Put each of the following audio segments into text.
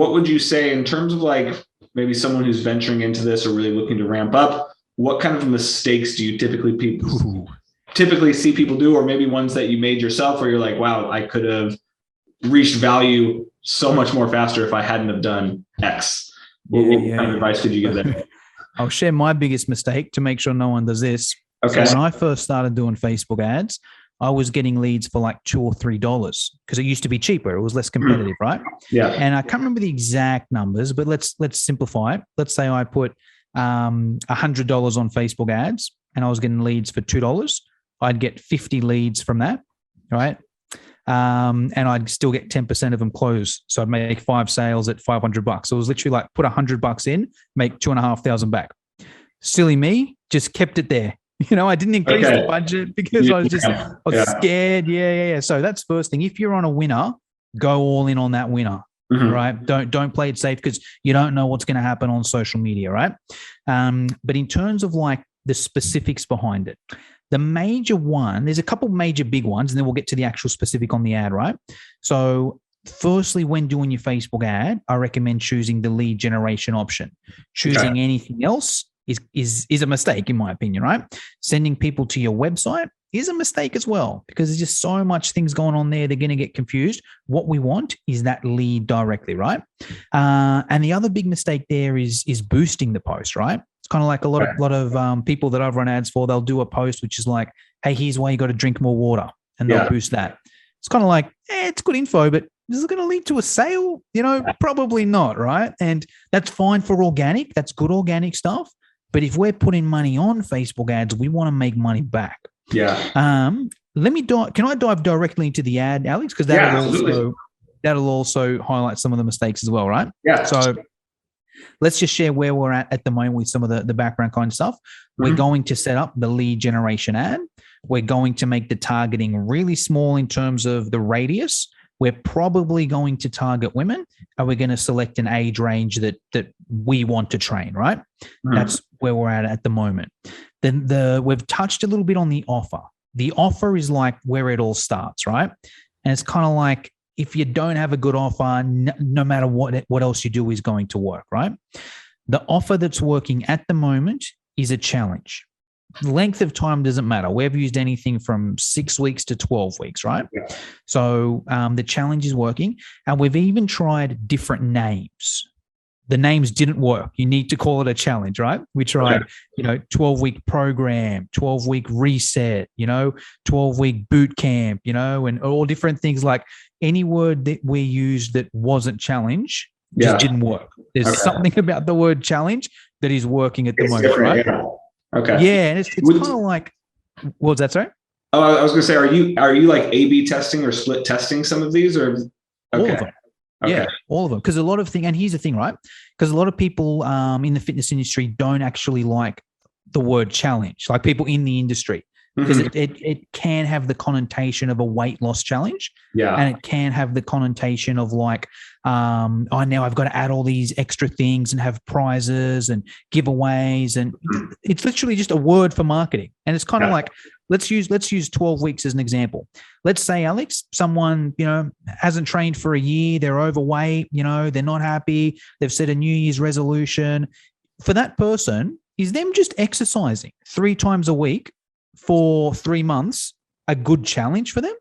what would you say in terms of like maybe someone who's venturing into this or really looking to ramp up? What kind of mistakes do you typically see people do, or maybe ones that you made yourself where you're like, wow, I could have reached value so much more faster if I hadn't have done X? What kind of advice could you give them? I'll share my biggest mistake to make sure no one does this. Okay. So when I first started doing Facebook ads, I was getting leads for like $2 or $3 because it used to be cheaper. It was less competitive, right? Yeah. And I can't remember the exact numbers, but let's simplify it. Let's say I put $100 on Facebook ads and I was getting leads for $2. I'd get 50 leads from that, right? And I'd still get 10% of them close. So I'd make 5 sales at $500. So it was literally like put $100 in, make $2,500 back. Silly me, just kept it there. I didn't increase the budget because I was scared. Yeah. So that's first thing. If you're on a winner, go all in on that winner, right? Don't play it safe because you don't know what's going to happen on social media, right? But in terms of like the specifics behind it, the major one, there's a couple major big ones, and then we'll get to the actual specific on the ad, right? So firstly, when doing your Facebook ad, I recommend choosing the lead generation option. Choosing anything else is a mistake, in my opinion, right? Sending people to your website is a mistake as well because there's just so much things going on there. They're going to get confused. What we want is that lead directly, right? And the other big mistake there is boosting the post, right? It's kind of like a lot of people that I've run ads for. They'll do a post which is like, "Hey, here's why you got to drink more water," and they'll boost that. It's kind of like, it's good info, but is it going to lead to a sale? Probably not, right? And that's fine for organic. That's good organic stuff. But if we're putting money on Facebook ads, we want to make money back. Yeah. Can I dive directly into the ad, Alex? Because that'll also highlight some of the mistakes as well, right? Yeah. So let's just share where we're at the moment with some of the background kind of stuff. We're going to set up the lead generation ad. We're going to make the targeting really small in terms of the radius. We're probably going to target women, and we're going to select an age range that we want to train, right? That's where we're at the moment. Then we've touched a little bit on the offer. The offer is like where it all starts, right? And it's kind of like if you don't have a good offer, no matter what else you do is going to work, right? The offer that's working at the moment is a challenge. Length of time doesn't matter. We've used anything from 6 weeks to 12 weeks, right? Yeah. So the challenge is working. And we've even tried different names. The names didn't work. You need to call it a challenge, right? We tried, 12-week program, 12-week reset, 12-week boot camp, and all different things. Like any word that we used that wasn't challenge just didn't work. There's something about the word challenge that is working at the moment, right? Yeah. Okay. Yeah, and it's kind of like, what was that, sorry? Oh, I was going to say, are you like A/B testing or split testing some of these, or all of them? Okay. Yeah, all of them. Because a lot of things, and here's the thing, right? Because a lot of people in the fitness industry don't actually like the word challenge, like people in the industry, because it can have the connotation of a weight loss challenge. Yeah. And it can have the connotation of like, now I've got to add all these extra things and have prizes and giveaways. And it's literally just a word for marketing. And it's kind of like, let's use 12 weeks as an example. Let's say, Alex, someone, hasn't trained for a year. They're overweight, they're not happy. They've set a New Year's resolution. For that person, is them just exercising 3 times a week for 3 months a good challenge for them?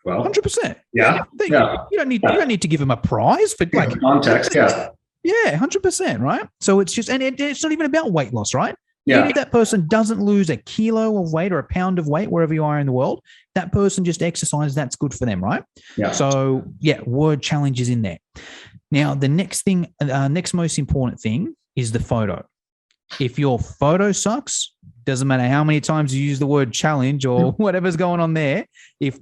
Well, 100%. Yeah. You don't need to give them a prize for like context. Yeah. Yeah, 100%. Right. So it's just, and it's not even about weight loss, right? Yeah. Even if that person doesn't lose a kilo of weight or a pound of weight, wherever you are in the world, that person just exercises, that's good for them, right? Yeah. So word challenge is in there. Now, the next thing, next most important thing is the photo. If your photo sucks, doesn't matter how many times you use the word challenge or whatever's going on there. If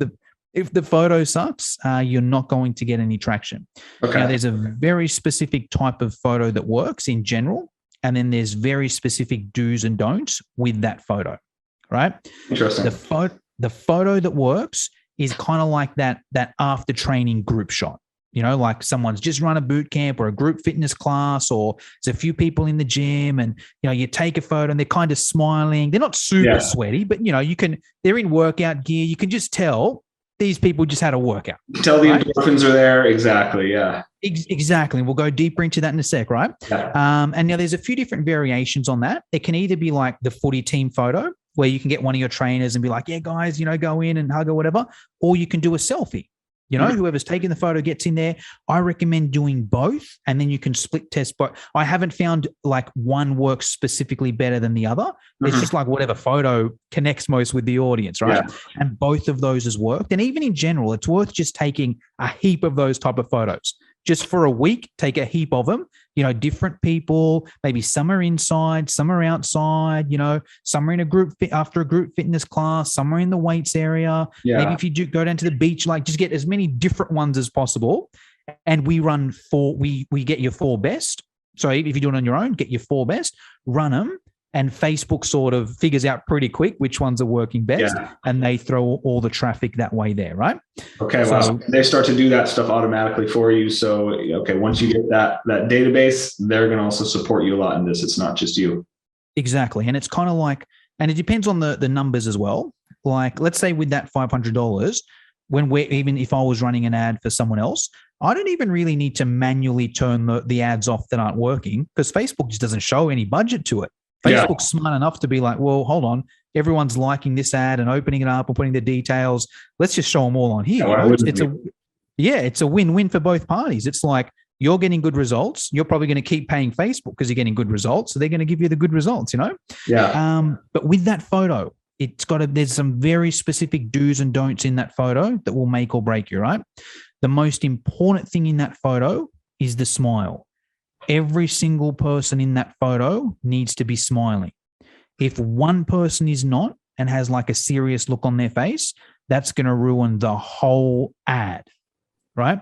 the photo sucks, you're not going to get any traction. Okay. Now, there's a very specific type of photo that works in general, and then there's very specific do's and don'ts with that photo, right? Interesting. The photo that works is kind of like that after training group shot. Like someone's just run a boot camp or a group fitness class, or there's a few people in the gym, and you take a photo and they're kind of smiling. They're not super sweaty, but they're in workout gear. You can just tell these people just had a workout. Tell the right? endorphins are there. Exactly. Yeah. Exactly. We'll go deeper into that in a sec, right? Yeah. And now there's a few different variations on that. It can either be like the footy team photo where you can get one of your trainers and be like, yeah, guys, go in and hug or whatever, or you can do a selfie. Whoever's taking the photo gets in there. I recommend doing both, and then you can split test. But I haven't found like one works specifically better than the other. It's just like whatever photo connects most with the audience, right? Yeah. And both of those has worked. And even in general, it's worth just taking a heap of those type of photos. Just for a week, take a heap of them, different people, maybe some are inside, some are outside, some are in a group after a group fitness class, some are in the weights area. Yeah. Maybe if you do go down to the beach, like just get as many different ones as possible. And we run we get your 4 best. So if you do it on your own, get your 4 best, run them. And Facebook sort of figures out pretty quick which ones are working best, and they throw all the traffic that way there, right? Okay, so they start to do that stuff automatically for you. So, okay, once you get that database, they're going to also support you a lot in this. It's not just you. Exactly, and it's kind of like, and it depends on the numbers as well. Like, let's say with that $500, even if I was running an ad for someone else, I don't even really need to manually turn the ads off that aren't working because Facebook just doesn't show any budget to it. Facebook's smart enough to be like, well, hold on. Everyone's liking this ad and opening it up and putting the details. Let's just show them all on here. It's a win-win for both parties. It's like you're getting good results. You're probably going to keep paying Facebook because you're getting good results. So they're going to give you the good results, Yeah. But with that photo, there's some very specific do's and don'ts in that photo that will make or break you, right? The most important thing in that photo is the smile. Every single person in that photo needs to be smiling. If one person is not and has like a serious look on their face, that's going to ruin the whole ad, right?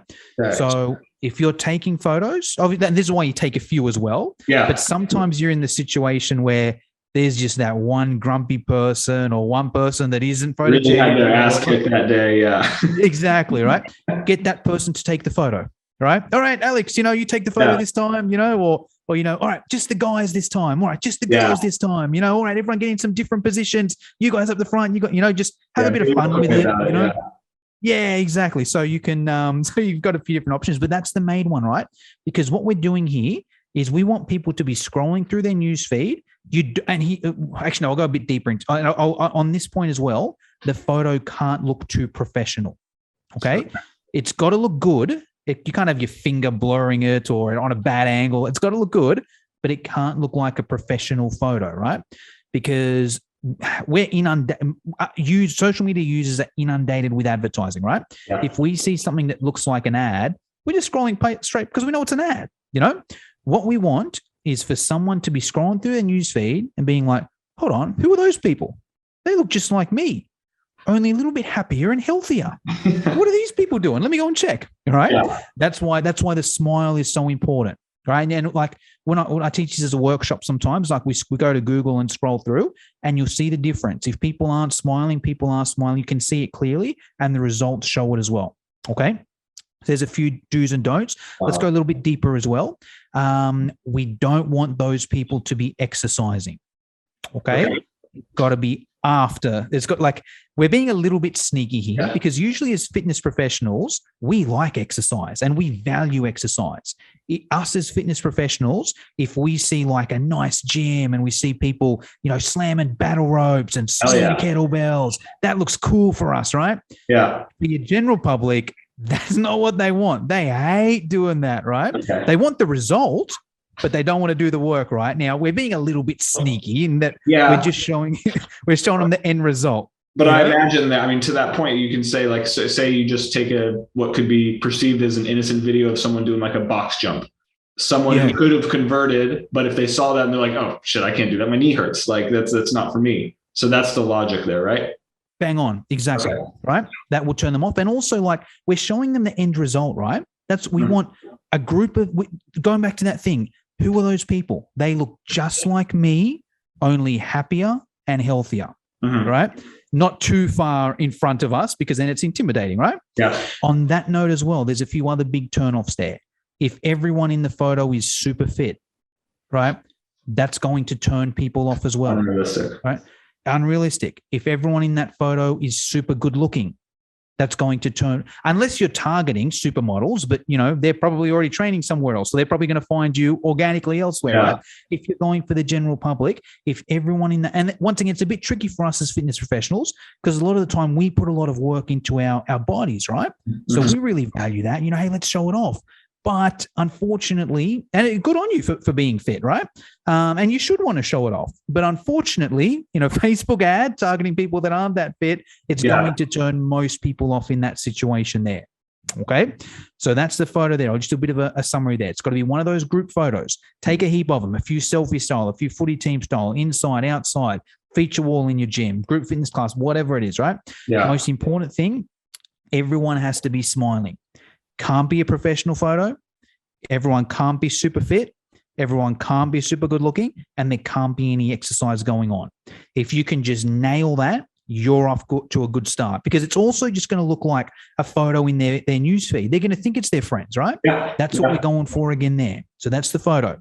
So if you're taking photos, this is why you take a few as well. Yeah. But sometimes you're in the situation where there's just that one grumpy person or one person that isn't photogenic. Really had their ass kicked that day, yeah. Exactly, right? Get that person to take the photo. Right. All right, Alex, you take the photo this time, or all right, just the guys this time. All right, just the girls this time. All right, everyone get in some different positions. You guys up the front, just have a bit of fun with it. Yeah, exactly. So you can, so you've got a few different options, but that's the main one, right? Because what we're doing here is we want people to be scrolling through their news feed. I'll go a bit deeper into on this point as well. The photo can't look too professional. Okay, it's got to look good. You can't have your finger blurring it or on a bad angle. It's got to look good, but it can't look like a professional photo, right? Because we're social media users are inundated with advertising, right? Yeah. If we see something that looks like an ad, we're just scrolling straight because we know it's an ad. What we want is for someone to be scrolling through their news feed and being like, hold on, who are those people? They look just like me, only a little bit happier and healthier. What are these people doing? Let me go and check. All right. Yeah. That's why the smile is so important. Right. And like when I teach this as a workshop, sometimes like we go to Google and scroll through and you'll see the difference. If people aren't smiling, people are smiling. You can see it clearly and the results show it as well. Okay. There's a few do's and don'ts. Let's go a little bit deeper as well. We don't want those people to be exercising. Okay. Got to be after. We're being a little bit sneaky here because usually as fitness professionals, we like exercise and we value exercise. Us as fitness professionals, if we see like a nice gym and we see people, slamming battle ropes and swinging kettlebells, that looks cool for us, right? Yeah. For your general public, that's not what they want. They hate doing that, right? Okay. They want the result, but they don't want to do the work, right? Now, we're being a little bit sneaky in that we're just showing them the end result. But I imagine that, to that point, you can say, like, say you just take what could be perceived as an innocent video of someone doing like a box jump. Someone who could have converted, but if they saw that and they're like, oh, shit, I can't do that. My knee hurts. Like, that's not for me. So that's the logic there, right? Bang on. Exactly. Okay. Right? That will turn them off. And also, like, we're showing them the end result, right? We want a group of, going back to that thing, who are those people? They look just like me, only happier and healthier, right? Not too far in front of us because then it's intimidating, right? Yeah. On that note as well, there's a few other big turnoffs there. If everyone in the photo is super fit, right, that's going to turn people off as well. Unrealistic. Right? Unrealistic. If everyone in that photo is super good looking, that's going to turn, unless you're targeting supermodels, but they're probably already training somewhere else. So they're probably going to find you organically elsewhere, right? If you're going for the general public, if everyone and once again, it's a bit tricky for us as fitness professionals because a lot of the time we put a lot of work into our bodies, right? So we really value that, hey, let's show it off. But unfortunately, and good on you for being fit, right? And you should want to show it off. But unfortunately, Facebook ad targeting people that aren't that fit, it's going to turn most people off in that situation there. Okay. So that's the photo there. I'll just do a bit of a summary there. It's got to be one of those group photos. Take a heap of them, a few selfie style, a few footy team style, inside, outside, feature wall in your gym, group fitness class, whatever it is, right? Yeah. Most important thing, everyone has to be smiling. Can't be a professional photo. Everyone can't be super fit. Everyone can't be super good looking, and there can't be any exercise going on. If you can just nail that, you're off to a good start, because it's also just going to look like a photo in their newsfeed. They're going to think it's their friends, right? Yeah. That's what we're going for again there. So that's the photo.